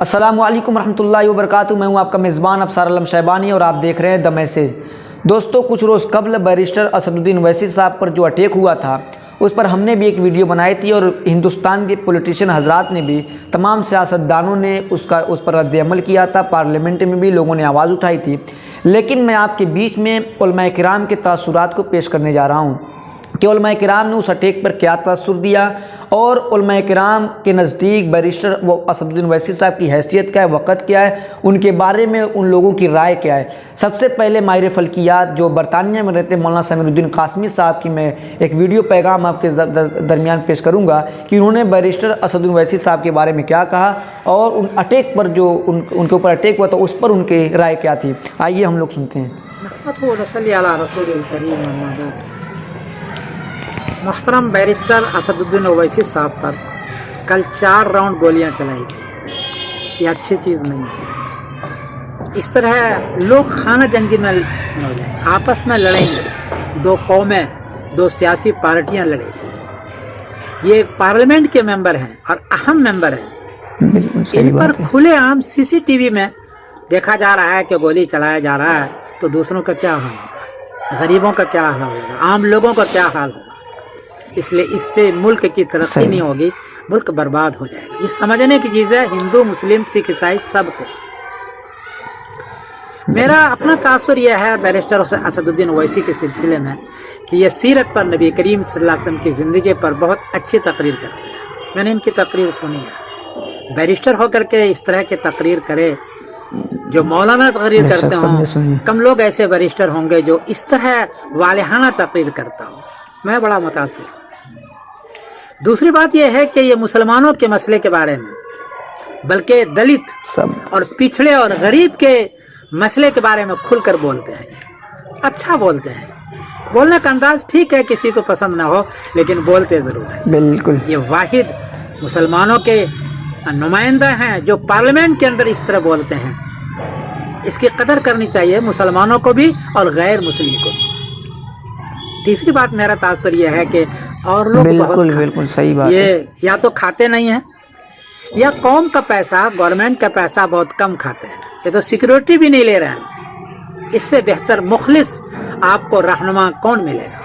अस्सलामुअलैकुम रहमतुल्लाहि व बरकातुहू। मैं हूं आपका मेज़बान अफसार आलम शैबानी और आप देख रहे हैं द मैसेज। दोस्तों, कुछ रोज़ कबल बैरिस्टर असदुद्दीन ओवैसी साहब पर जो अटैक हुआ था उस पर हमने भी एक वीडियो बनाई थी और हिंदुस्तान के पॉलिटिशियन हजरात ने भी, तमाम सियासतदानों ने उस पर रद्द अमल किया था। पार्लियामेंट में भी लोगों ने आवाज़ उठाई थी। लेकिन मैं आपके बीच में उलमाए किराम के तासुरात को पेश करने जा रहा हूँ कि उलमाए किराम ने उस अटैक पर क्या तासुर दिया और उलमाए किराम के नज़दीक बैरिस्टर वो असदुद्दीन ओवैसी साहब की हैसियत क्या है, वक़्त क्या है, उनके बारे में उन लोगों की राय क्या है। सबसे पहले माहिर फ़ल्कियात जो बरतानिया में रहते मौलाना समीरुद्दीन कासमी साहब की मैं एक वीडियो पैगाम आपके दरमियान पेश करूँगा कि उन्होंने बैरिस्टर असदुद्दीन ओवैसी साहब के बारे में क्या कहा और उन अटैक पर जो उनके ऊपर अटैक हुआ था उस पर उनकी राय क्या थी। आइए हम लोग सुनते हैं। मुहतरम बैरिस्टर असदुद्दीन ओवैसी साहब पर कल 4 राउंड गोलियां चलाई गई। ये अच्छी चीज़ नहीं है। इस तरह लोग खाना जंगी में हो जाए, आपस में लड़ेंगे, 2 कौमें, 2 सियासी पार्टियां लड़ेंगी। ये पार्लियामेंट के मेंबर हैं और अहम मेंबर हैं। इन पर खुलेआम सीसीटीवी में देखा जा रहा है कि गोली चलाया जा रहा है, तो दूसरों का क्या हाल होगा, गरीबों का क्या हाल होगा, आम लोगों का क्या हाल होगा। इसलिए इससे मुल्क की तरक्की नहीं होगी, मुल्क बर्बाद हो जाएगा। ये समझने की चीज़ है, हिंदू मुस्लिम सिख ईसाई सबको। मेरा अपना तासुर यह है बैरिस्टर असदुद्दीन ओवैसी के सिलसिले में कि ये सीरत पर, नबी करीम सल्लल्लाहु अलैहि वसल्लम की ज़िंदगी पर बहुत अच्छी तकरीर करते हैं। मैंने इनकी तकरीर सुनी है। बैरिस्टर होकर के इस तरह की तकरीर करे, जो मौलाना तकरीर करते हों, कम लोग ऐसे बैरिस्टर होंगे जो इस तरह वालिहाना तकरीर करता हो। मैं बड़ा मुतासिर हूँ। दूसरी बात यह है कि ये मुसलमानों के मसले के बारे में, बल्कि दलित और पिछड़े और गरीब के मसले के बारे में खुलकर बोलते हैं। अच्छा बोलते हैं, बोलने का अंदाज ठीक है, किसी को पसंद ना हो, लेकिन बोलते जरूर है। बिल्कुल, ये वाहिद मुसलमानों के नुमाइंदा हैं जो पार्लियामेंट के अंदर इस तरह बोलते हैं। इसकी कदर करनी चाहिए मुसलमानों को भी और गैर मुस्लिम को भी। तीसरी बात मेरा तासुर यह है कि और लोग बिल्कुल सही बात ये है। या तो खाते नहीं हैं या कौम का पैसा, गवर्नमेंट का पैसा बहुत कम खाते हैं, ये तो सिक्योरिटी भी नहीं ले रहे हैं। इससे बेहतर मुखलिस आपको रहनुमा कौन मिलेगा।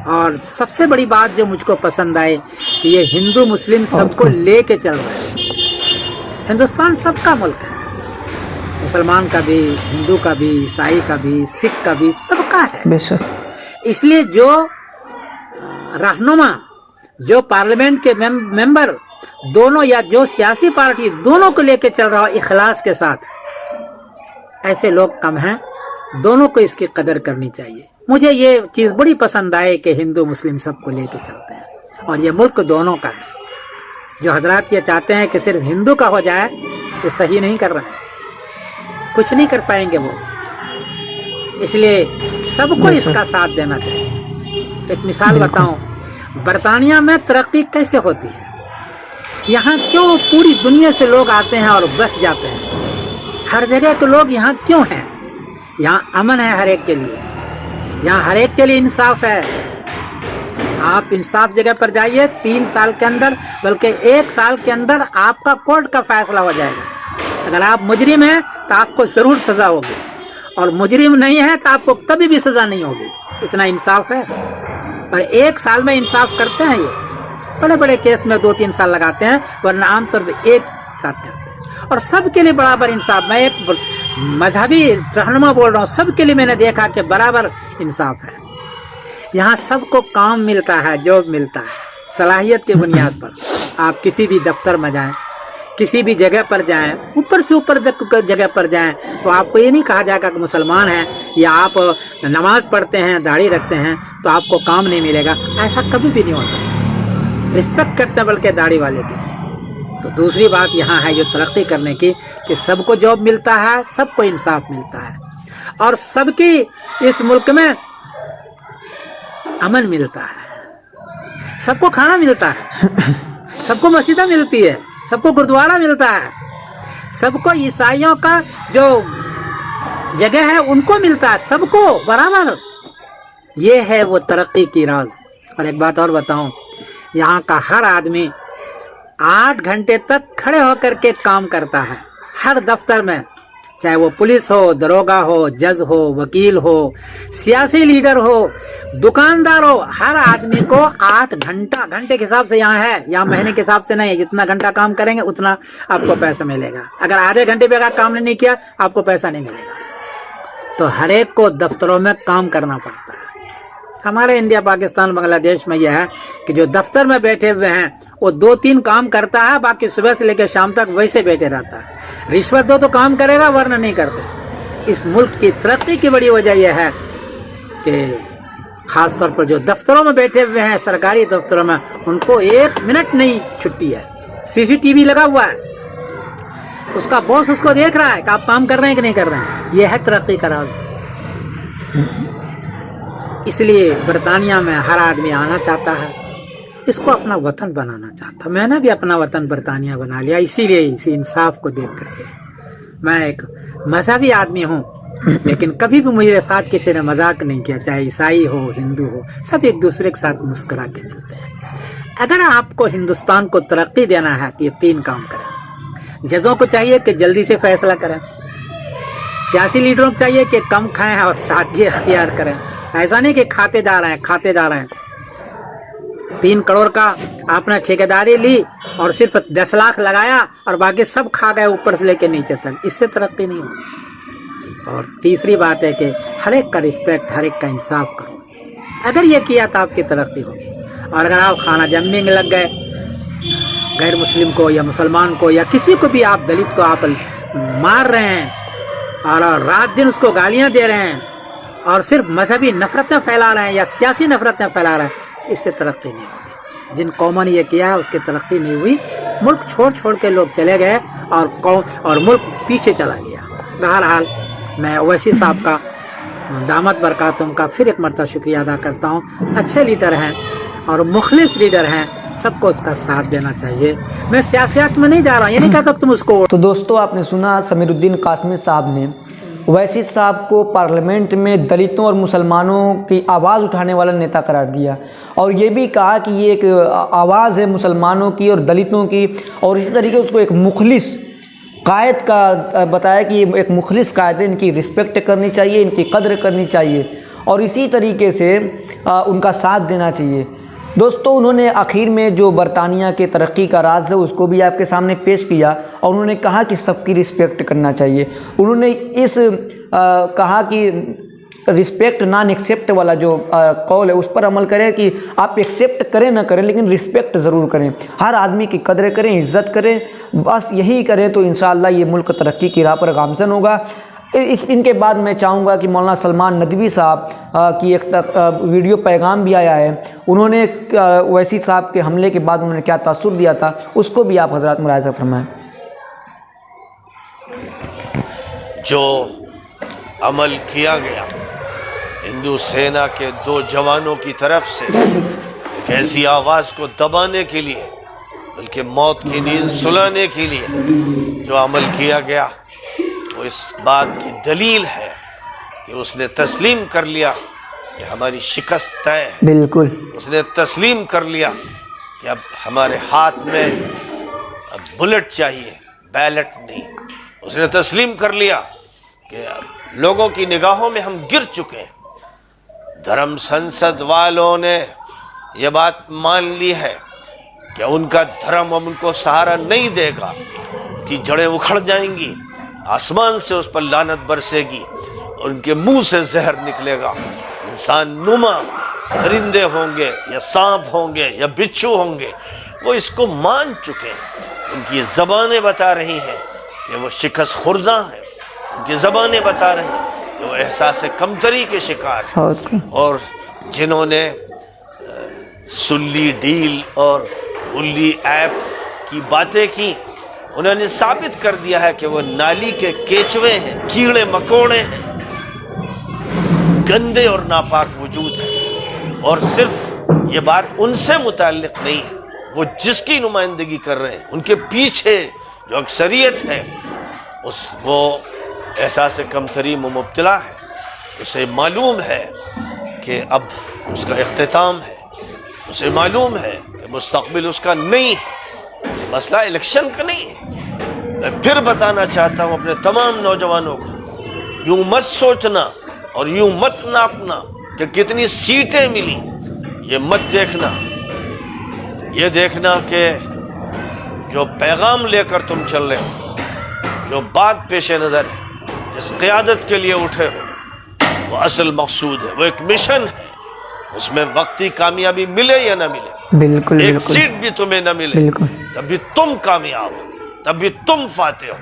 और सबसे बड़ी बात जो मुझको पसंद आई कि ये हिंदू मुस्लिम सबको लेके चल रहे हैं। हिंदुस्तान सबका मुल्क है, मुसलमान का भी, हिंदू का भी, ईसाई का भी, सिख का भी, सबका है। इसलिए जो रहनुमा, जो पार्लियामेंट के मेंबर दोनों या जो सियासी पार्टी दोनों को लेके चल रहा हो इखलास के साथ, ऐसे लोग कम हैं। दोनों को इसकी कदर करनी चाहिए। मुझे ये चीज़ बड़ी पसंद आए कि हिंदू मुस्लिम सबको लेके चलते हैं और ये मुल्क दोनों का है। जो हजरात ये चाहते हैं कि सिर्फ हिंदू का हो जाए, ये सही नहीं कर रहे हैं, कुछ नहीं कर पाएंगे वो। इसलिए सबको इसका साथ देना चाहिए। एक मिसाल बताऊं, बरतानिया में तरक्की कैसे होती है, यहाँ क्यों पूरी दुनिया से लोग आते हैं और बस जाते हैं। हर जगह के लोग यहाँ क्यों हैं? यहाँ अमन है हर एक के लिए, यहाँ हर एक के लिए इंसाफ है। आप इंसाफ जगह पर जाइए, 3 साल के अंदर, बल्कि 1 साल के अंदर आपका कोर्ट का फैसला हो जाएगा। अगर आप मुजरिम हैं तो आपको जरूर सजा होगी, और मुजरिम नहीं है तो आपको कभी भी सजा नहीं होगी। इतना इंसाफ है। और 1 साल में इंसाफ करते हैं। ये बड़े बड़े केस में 2-3 साल लगाते हैं, वरना आमतौर पर 1 साल करते हैं। और सबके लिए बराबर इंसाफ। मैं एक मजहबी रहनुमा बोल रहा हूँ, सबके लिए मैंने देखा कि बराबर इंसाफ है। यहाँ सबको काम मिलता है, जॉब मिलता है सलाहियत की बुनियाद पर। आप किसी भी दफ्तर में जाएं, किसी भी जगह पर जाएं, ऊपर से ऊपर जगह पर जाएं, तो आपको ये नहीं कहा जाएगा कि मुसलमान हैं या आप नमाज पढ़ते हैं, दाढ़ी रखते हैं तो आपको काम नहीं मिलेगा। ऐसा कभी भी नहीं होता। रिस्पेक्ट करते हैं बल्कि दाढ़ी वाले की। तो दूसरी बात यहाँ है जो तरक्की करने की, कि सबको जॉब मिलता है, सबको इंसाफ मिलता है, और सबकी इस मुल्क में अमन मिलता है, सबको खाना मिलता है, सबको मस्जिद मिलती है, सबको गुरुद्वारा मिलता है, सबको ईसाइयों का जो जगह है उनको मिलता है, सबको बराबर। ये है वो तरक्की की राज। और एक बात और बताऊं, यहाँ का हर आदमी 8 घंटे तक खड़े होकर के काम करता है हर दफ्तर में, चाहे वो पुलिस हो, दरोगा हो, जज हो, वकील हो, सियासी लीडर हो, दुकानदार हो, हर आदमी को 8 घंटे के हिसाब से यहाँ है, यहाँ महीने के हिसाब से नहीं। जितना घंटा काम करेंगे उतना आपको पैसा मिलेगा। अगर आधे घंटे भी अगर काम नहीं किया आपको पैसा नहीं मिलेगा। तो हर एक को दफ्तरों में काम करना पड़ता है। हमारे इंडिया, पाकिस्तान, बांग्लादेश में यह है कि जो दफ्तर में बैठे हुए हैं वो 2-3 काम करता है, बाकी सुबह से लेकर शाम तक वैसे बैठे रहता है। रिश्वत दो तो काम करेगा, वरना नहीं करते। इस मुल्क की तरक्की की बड़ी वजह यह है कि खासतौर पर जो दफ्तरों में बैठे हुए हैं, सरकारी दफ्तरों में, उनको 1 मिनट नहीं छुट्टी है। CCTV लगा हुआ है, उसका बॉस उसको देख रहा है कि आप काम कर रहे हैं कि नहीं कर रहे हैं। यह है तरक्की का राज। इसलिए बरतानिया में हर आदमी आना चाहता है, इसको अपना वतन बनाना चाहता। मैंने भी अपना वतन बरतानिया बना लिया, इसीलिए इसी इंसाफ को देख करके। मैं एक मजहबी आदमी हूँ, लेकिन कभी भी मेरे साथ किसी ने मजाक नहीं किया, चाहे ईसाई हो, हिंदू हो, सब एक दूसरे के साथ मुस्कुरा के चलते हैं। अगर आपको हिंदुस्तान को तरक्की देना है तो ये 3 काम करें। जजों को चाहिए कि जल्दी से फैसला करें, सियासी लीडरों को चाहिए कि कम खाएं और सादगी अख्तियार करें। ऐसा नहीं कि खातेदार हैं। 3 करोड़ का आपने ठेकेदारी ली और सिर्फ 10 लाख लगाया और बाकी सब खा गए ऊपर से लेके नीचे तक, इससे तरक्की नहीं होगी। और तीसरी बात है कि हर एक का रिस्पेक्ट, हर एक का इंसाफ करो। अगर ये किया तो आपकी तरक्की होगी। और अगर आप खाना जम्मिंग लग गए, गैर मुस्लिम को या मुसलमान को या किसी को भी, आप दलित को आप मार रहे हैं और रात दिन उसको गालियां दे रहे हैं और सिर्फ मजहबी नफरतें फैला रहे हैं या सियासी नफरतें फैला रहे हैं, इससे तरक्की नहीं होगी। जिन कौमों ने ये किया है उसकी तरक्की नहीं हुई। मुल्क छोड़ के लोग चले गए और मुल्क पीछे चला गया। बहरहाल मैं ओवैसी साहब का दामत बरकातुम का फिर एक मरतबा शुक्रिया अदा करता हूँ। अच्छे लीडर हैं और मुखलिस लीडर हैं, सबको उसका साथ देना चाहिए। मैं सियासत में नहीं जा रहा हूँ, ये नहीं कहता तुम उसको। तो दोस्तों, आपने सुना समीरुद्दीन कासमी साहब ने ओवैसी साहब को पार्लियामेंट में दलितों और मुसलमानों की आवाज़ उठाने वाला नेता करार दिया, और ये भी कहा कि ये एक आवाज़ है मुसलमानों की और दलितों की, और इसी तरीके उसको एक मुखलिस कायद का बताया कि ये एक मुखलिस कायद है, इनकी रिस्पेक्ट करनी चाहिए, इनकी कद्र करनी चाहिए और इसी तरीके से उनका साथ देना चाहिए। दोस्तों, उन्होंने आखिर में जो बरतानिया के तरक्की का राज है उसको भी आपके सामने पेश किया और उन्होंने कहा कि सबकी रिस्पेक्ट करना चाहिए। उन्होंने इस कहा कि रिस्पेक्ट नॉन एक्सेप्ट वाला जो कॉल है उस पर अमल करें कि आप एक्सेप्ट करें ना करें, लेकिन रिस्पेक्ट ज़रूर करें, हर आदमी की कदर करें, इज़्ज़त करें। बस यही करें तो इंशाअल्लाह ये मुल्क तरक्की की राह पर गामज़न होगा। इनके बाद मैं चाहूँगा कि मौलाना सलमान नदवी साहब की एक वीडियो पैगाम भी आया है। उन्होंने ओवैसी साहब के हमले के बाद उन्होंने क्या तासुर दिया था, उसको भी आप हज़रात मुलाहिज़ा फरमाएं। जो अमल किया गया हिंदू सेना के 2 जवानों की तरफ से एक ऐसी आवाज़ को दबाने के लिए, बल्कि मौत की नींद सुलाने के लिए जो अमल किया गया, वो इस बात की दलील है कि उसने तस्लीम कर लिया कि हमारी शिकस्त तय है। बिल्कुल, उसने तस्लीम कर लिया कि अब हमारे हाथ में अब बुलेट चाहिए, बैलेट नहीं। उसने तस्लीम कर लिया कि लोगों की निगाहों में हम गिर चुके हैं। धर्म संसद वालों ने ये बात मान ली है कि उनका धर्म अब उनको सहारा नहीं देगा, कि जड़ें उखड़ जाएंगी, आसमान से उस पर लानत बरसेगी, उनके मुंह से जहर निकलेगा। इंसान नुमा परिंदे होंगे या सांप होंगे या बिच्छू होंगे, वो इसको मान चुके हैं। उनकी ज़बानें बता रही हैं कि वो शिकस्त खुर्दा हैं, उनकी ज़बानें बता रही हैं कि वो एहसास कमतरी के शिकार हैं। और जिन्होंने सुल्ली डील और उल्ली ऐप की बातें की, उन्होंने साबित कर दिया है कि वो नाली के केचुए हैं, कीड़े मकोड़े हैं, गंदे और नापाक वजूद है। और सिर्फ ये बात उनसे मुताल्लिक नहीं है, वो जिसकी नुमाइंदगी कर रहे हैं उनके पीछे जो अक्सरियत है वो एहसास कमतरी में मुब्तला है। उसे मालूम है कि अब उसका इख्तिताम है, उसे मालूम है कि मुस्तक़बिल उसका नहीं है, مسئلہ الیکشن کا نہیں ہے۔ میں پھر بتانا چاہتا ہوں اپنے تمام نوجوانوں کو، یوں مت سوچنا اور یوں مت ناپنا کہ کتنی سیٹیں ملی، یہ مت دیکھنا، یہ دیکھنا کہ جو پیغام لے کر تم چل رہے ہو، جو بات پیش نظر ہے، جس قیادت کے لیے اٹھے ہو، وہ اصل مقصود ہے، وہ ایک مشن ہے۔ اس میں وقتی کامیابی ملے یا نہ ملے، بالکل ایک بالکل سیٹ بھی تمہیں نہ ملے، بالکل تب بھی تم کامیاب ہو، تب بھی تم فاتح ہو۔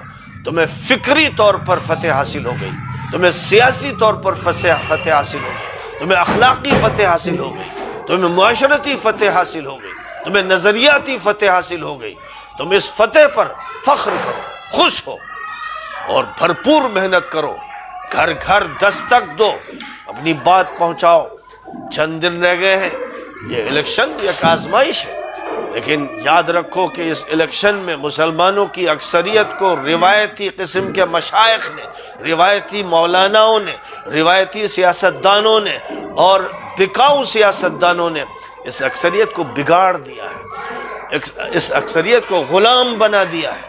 تمہیں فکری طور پر فتح حاصل ہو گئی، تمہیں سیاسی طور پر فتح حاصل ہو گئی، تمہیں اخلاقی فتح حاصل ہو گئی، تمہیں معاشرتی فتح حاصل ہو گئی، تمہیں نظریاتی فتح حاصل ہو گئی۔ تم اس فتح پر فخر کرو، خوش ہو اور بھرپور محنت کرو، گھر گھر دستک دو، اپنی بات پہنچاؤ۔ چند دن رہ گئے ہیں، یہ الیکشن ایک آزمائش ہے، لیکن یاد رکھو کہ اس الیکشن میں مسلمانوں کی اکثریت کو روایتی قسم کے مشائخ نے، روایتی مولاناؤں نے، روایتی سیاستدانوں نے اور بکاؤ سیاستدانوں نے اس اکثریت کو بگاڑ دیا ہے، اس اکثریت کو غلام بنا دیا ہے،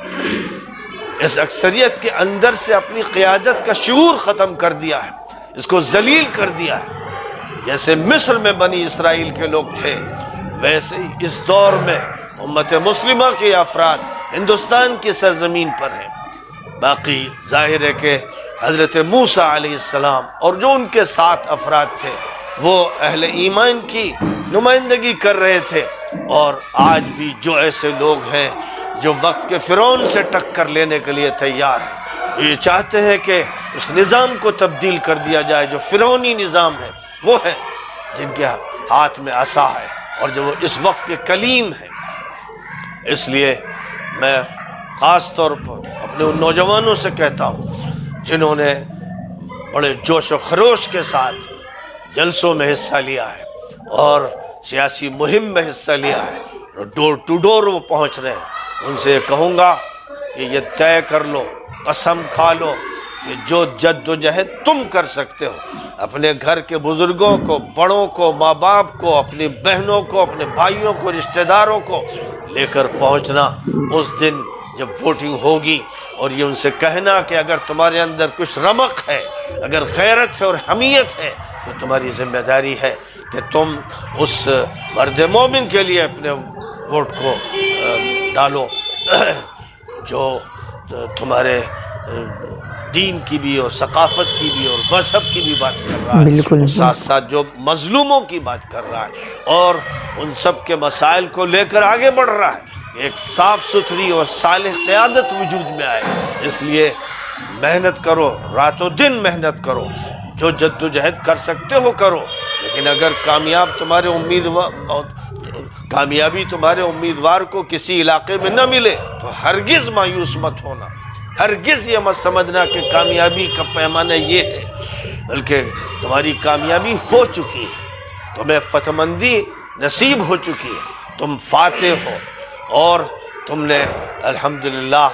اس اکثریت کے اندر سے اپنی قیادت کا شعور ختم کر دیا ہے، اس کو ذلیل کر دیا ہے۔ جیسے مصر میں بنی اسرائیل کے لوگ تھے، ویسے ہی اس دور میں امت مسلمہ کے افراد ہندوستان کی سرزمین پر ہیں۔ باقی ظاہر ہے کہ حضرت موسیٰ علیہ السلام اور جو ان کے ساتھ افراد تھے وہ اہل ایمان کی نمائندگی کر رہے تھے، اور آج بھی جو ایسے لوگ ہیں جو وقت کے فرعون سے ٹکر لینے کے لیے تیار ہیں، یہ چاہتے ہیں کہ اس نظام کو تبدیل کر دیا جائے جو فرعونی نظام ہے، وہ ہے جن کے ہاتھ میں عصا ہے اور جو وہ اس وقت کے کلیم ہیں۔ اس لیے میں خاص طور پر اپنے ان نوجوانوں سے کہتا ہوں جنہوں نے بڑے جوش و خروش کے ساتھ جلسوں میں حصہ لیا ہے اور سیاسی مہم میں حصہ لیا ہے، اور ڈور ٹو ڈور وہ پہنچ رہے ہیں، ان سے کہوں گا کہ یہ طے کر لو، قسم کھا لو کہ جو جد و جہد تم کر سکتے ہو، اپنے گھر کے بزرگوں کو، بڑوں کو، ماں باپ کو، اپنی بہنوں کو، اپنے بھائیوں کو، رشتہ داروں کو لے کر پہنچنا اس دن جب ووٹنگ ہوگی، اور یہ ان سے کہنا کہ اگر تمہارے اندر کچھ رمق ہے، اگر غیرت ہے اور حمیت ہے، تو تمہاری ذمہ داری ہے کہ تم اس مرد مومن کے لیے اپنے ووٹ کو ڈالو جو تمہارے دین کی بھی اور ثقافت کی بھی اور مذہب کی بھی بات کر رہا ہے، بالکل، اور ساتھ ساتھ جو مظلوموں کی بات کر رہا ہے اور ان سب کے مسائل کو لے کر آگے بڑھ رہا ہے۔ ایک صاف ستھری اور صالح قیادت وجود میں آئے، اس لیے محنت کرو، رات و دن محنت کرو، جو جد و جہد کر سکتے ہو کرو، لیکن اگر کامیابی تمہارے امیدوار کو کسی علاقے میں نہ ملے تو ہرگز مایوس مت ہونا، ہرگز یہ مت سمجھنا کہ کامیابی کا پیمانہ یہ ہے، بلکہ تمہاری کامیابی ہو چکی ہے، تمہیں فتح مندی نصیب ہو چکی ہے، تم فاتح ہو، اور تم نے الحمدللہ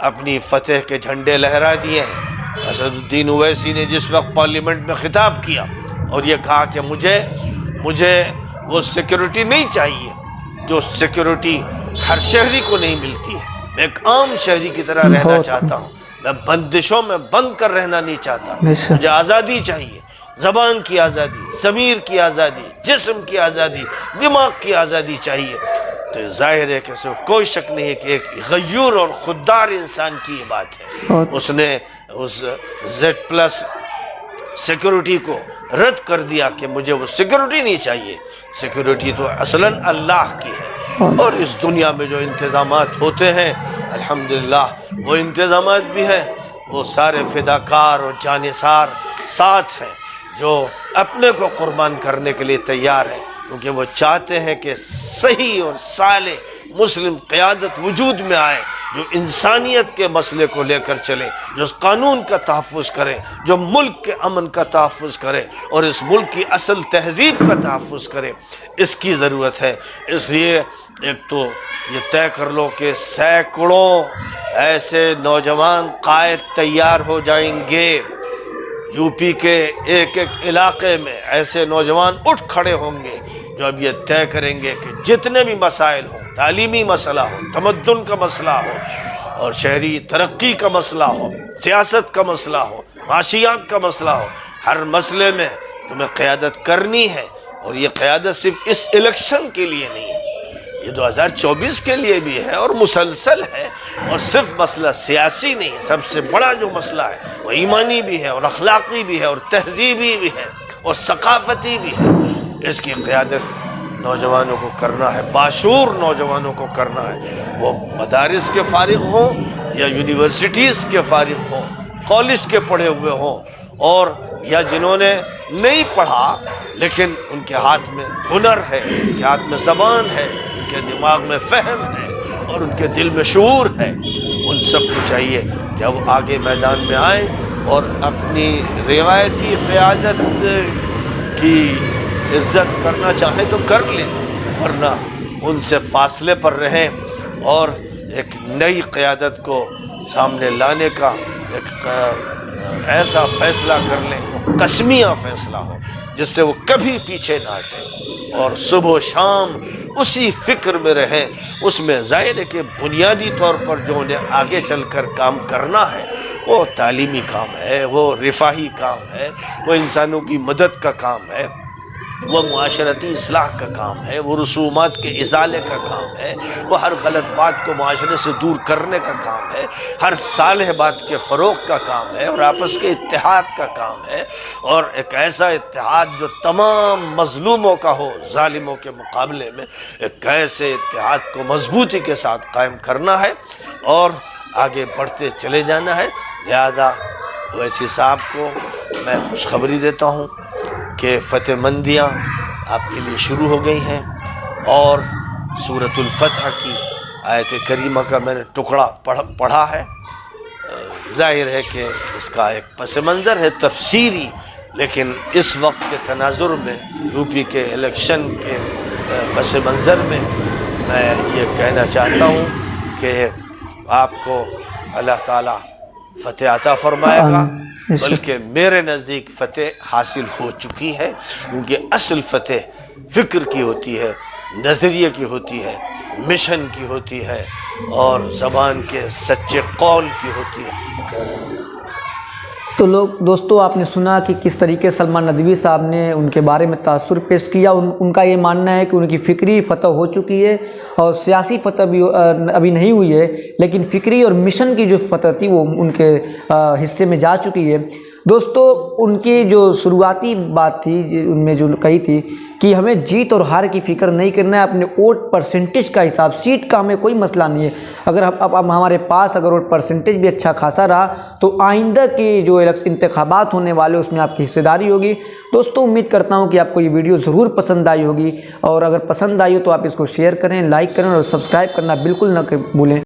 اپنی فتح کے جھنڈے لہرا دیے ہیں۔ اسد الدین اویسی نے جس وقت پارلیمنٹ میں خطاب کیا اور یہ کہا کہ مجھے وہ سیکیورٹی نہیں چاہیے جو سیکیورٹی ہر شہری کو نہیں ملتی ہے، میں ایک عام شہری کی طرح رہنا چاہتا ہوں، میں بندشوں میں بند کر رہنا نہیں چاہتا، مجھے آزادی چاہیے، زبان کی آزادی، ضمیر کی آزادی، جسم کی آزادی، دماغ کی آزادی چاہیے۔ تو ظاہر ہے کہ اس میں کوئی شک نہیں ہے کہ ایک غیور اور خوددار انسان کی یہ بات ہے، اس نے اس Z+ سیکیورٹی کو رد کر دیا کہ مجھے وہ سیکیورٹی نہیں چاہیے، سیکیورٹی تو اصلاً اللہ کی ہے، اور اس دنیا میں جو انتظامات ہوتے ہیں الحمدللہ وہ انتظامات بھی ہیں، وہ سارے فداکار اور جانثار ساتھ ہیں جو اپنے کو قربان کرنے کے لیے تیار ہیں، کیونکہ وہ چاہتے ہیں کہ صحیح اور صالح مسلم قیادت وجود میں آئے جو انسانیت کے مسئلے کو لے کر چلے، جو اس قانون کا تحفظ کرے، جو ملک کے امن کا تحفظ کرے اور اس ملک کی اصل تہذیب کا تحفظ کرے، اس کی ضرورت ہے۔ اس لیے ایک تو یہ طے کر لو کہ سینکڑوں ایسے نوجوان قائد تیار ہو جائیں گے، یو پی کے ایک ایک علاقے میں ایسے نوجوان اٹھ کھڑے ہوں گے جو اب یہ طے کریں گے کہ جتنے بھی مسائل ہوں تعلیمی مسئلہ ہو، تمدن کا مسئلہ ہو، اور شہری ترقی کا مسئلہ ہو، سیاست کا مسئلہ ہو، معاشیات کا مسئلہ ہو، ہر مسئلے میں تمہیں قیادت کرنی ہے۔ اور یہ قیادت صرف اس الیکشن کے لیے نہیں ہے، یہ 2024 کے لیے بھی ہے اور مسلسل ہے، اور صرف مسئلہ سیاسی نہیں ہے، سب سے بڑا جو مسئلہ ہے وہ ایمانی بھی ہے اور اخلاقی بھی ہے اور تہذیبی بھی ہے اور ثقافتی بھی ہے۔ اس کی قیادت نوجوانوں کو کرنا ہے، باشعور نوجوانوں کو کرنا ہے، وہ مدارس کے فارغ ہوں یا یونیورسٹیز کے فارغ ہوں، کالج کے پڑھے ہوئے ہوں، اور یا جنہوں نے نہیں پڑھا لیکن ان کے ہاتھ میں ہنر ہے، ان کے ہاتھ میں زبان ہے، ان کے دماغ میں فہم ہے اور ان کے دل میں شعور ہے، ان سب کو چاہیے کہ وہ آگے میدان میں آئیں اور اپنی روایتی قیادت کی عزت کرنا چاہیں تو کر لیں، ورنہ ان سے فاصلے پر رہیں اور ایک نئی قیادت کو سامنے لانے کا ایک ایسا فیصلہ کر لیں، وہ قسمیہ فیصلہ ہو جس سے وہ کبھی پیچھے نہ ہٹیں، اور صبح و شام اسی فکر میں رہیں۔ اس میں ظاہر ہے کہ بنیادی طور پر جو انہیں آگے چل کر کام کرنا ہے وہ تعلیمی کام ہے، وہ رفاہی کام ہے، وہ انسانوں کی مدد کا کام ہے، وہ معاشرتی اصلاح کا کام ہے، وہ رسومات کے ازالے کا کام ہے، وہ ہر غلط بات کو معاشرے سے دور کرنے کا کام ہے، ہر صالح بات کے فروغ کا کام ہے، اور آپس کے اتحاد کا کام ہے، اور ایک ایسا اتحاد جو تمام مظلوموں کا ہو ظالموں کے مقابلے میں، ایک ایسے اتحاد کو مضبوطی کے ساتھ قائم کرنا ہے اور آگے بڑھتے چلے جانا ہے۔ لہذا اویسی صاحب کو میں خوشخبری دیتا ہوں کہ فتح مندیاں آپ کے لیے شروع ہو گئی ہیں، اور سورۃ الفتح کی آیت کریمہ کا میں نے ٹکڑا پڑھا ہے۔ ظاہر ہے کہ اس کا ایک پس منظر ہے تفسیری، لیکن اس وقت کے تناظر میں، یو پی کے الیکشن کے پس منظر میں، میں یہ کہنا چاہتا ہوں کہ آپ کو اللہ تعالیٰ فتح عطا فرمائے گا، بلکہ میرے نزدیک فتح حاصل ہو چکی ہے، کیونکہ اصل فتح فکر کی ہوتی ہے، نظریے کی ہوتی ہے، مشن کی ہوتی ہے، اور زبان کے سچے قول کی ہوتی ہے۔ تو دوستو آپ نے سنا کہ کس طریقے سلمان ندوی صاحب نے ان کے بارے میں تاثر پیش کیا۔ ان کا یہ ماننا ہے کہ ان کی فکری فتح ہو چکی ہے اور سیاسی فتح بھی ابھی نہیں ہوئی ہے، لیکن فکری اور مشن کی جو فتح تھی وہ ان کے حصے میں جا چکی ہے۔ دوستو ان کی جو شروعاتی بات تھی، ان میں جو کہی تھی کہ ہمیں جیت اور ہار کی فکر نہیں کرنا ہے، اپنے ووٹ پرسنٹیج کا حساب، سیٹ کا ہمیں کوئی مسئلہ نہیں ہے۔ اگر اب ہمارے پاس اگر ووٹ پرسنٹیج بھی اچھا خاصا رہا تو آئندہ کی جو انتخابات ہونے والے اس میں آپ کی حصہ داری ہوگی۔ دوستو امید کرتا ہوں کہ آپ کو یہ ویڈیو ضرور پسند آئی ہوگی، اور اگر پسند آئی ہو تو آپ اس کو شیئر کریں، لائک کریں اور سبسکرائب کرنا بالکل نہ بھولیں۔